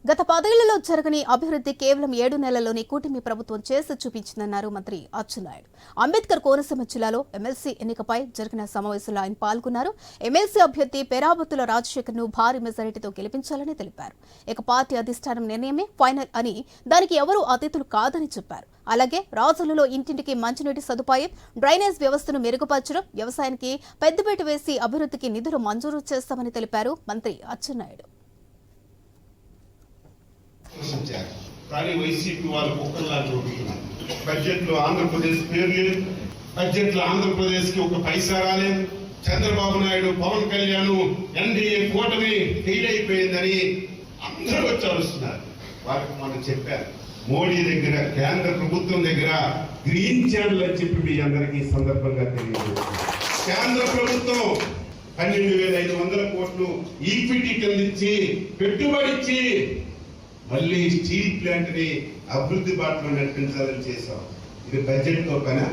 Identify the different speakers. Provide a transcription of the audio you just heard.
Speaker 1: గత 10 ఏళ్లలో జరగని అభివృద్ధి కేవలం 7 నెలల్లోనే కూటమి ప్రభుత్వం చేసి చూపించిందన్నారు మంత్రి అచ్చెన్నాయుడు. అంబేద్కర్ కోనసీమ జిల్లాలో ఎమ్మెల్సీ ఎన్నికపై జరిగిన సమావేశంలో ఆయన పాల్గొన్నారు. ఎమ్మెల్సీ అభ్యర్థి పెరాబత్తుల రాజశేఖర్ను భారీ మెజారిటీతో గెలిపించాలని తెలిపారు. ఇక పార్టీ అధిష్టానం నిర్ణయమే ఫైనల్ అని, దానికి ఎవరూ అతిథులు కాదని చెప్పారు. అలాగే రాజులలో ఇంటింటికి మంచినీటి సదుపాయం, డ్రైనేజ్ వ్యవస్థను మెరుగుపరచడం, వ్యవసాయానికి పెద్దపీట వేసి అభివృద్ధికి నిధులు మంజూరు చేస్తామని తెలిపారు మంత్రి అచ్చెన్నాయుడు.
Speaker 2: కానీ వైసీపీ వాళ్ళు కుక్కల్లా చూపుతున్నారు. బడ్జెట్ లో ఆంధ్రప్రదేశ్ పేరు లేదు, బడ్జెట్ లో ఆంధ్రప్రదేశ్ కి ఒక పైసా రాలేదు. చంద్రబాబు నాయుడు, పవన్ కళ్యాణ్, ఎన్డీఏ కూటమి ఫెయిల్ అయిపోయిందని అందరూ వచ్చి అరుస్తున్నారు. వారికి మనం చెప్పారు, మోడీ దగ్గర, కేంద్ర ప్రభుత్వం దగ్గర గ్రీన్ ఛానల్ అని చెప్పి మీ అందరికీ సందర్భంగా తెలియజేస్తున్నారు. కేంద్ర ప్రభుత్వం 12,500 కోట్లు ఈక్విటీ కింద ఇచ్చి, పెట్టుబడిచ్చి మళ్ళీ స్టీల్ ప్లాంట్ ని అభివృద్ధి బాటలో నడిపించాలని చేశాం. ఇది బడ్జెట్ తో పని.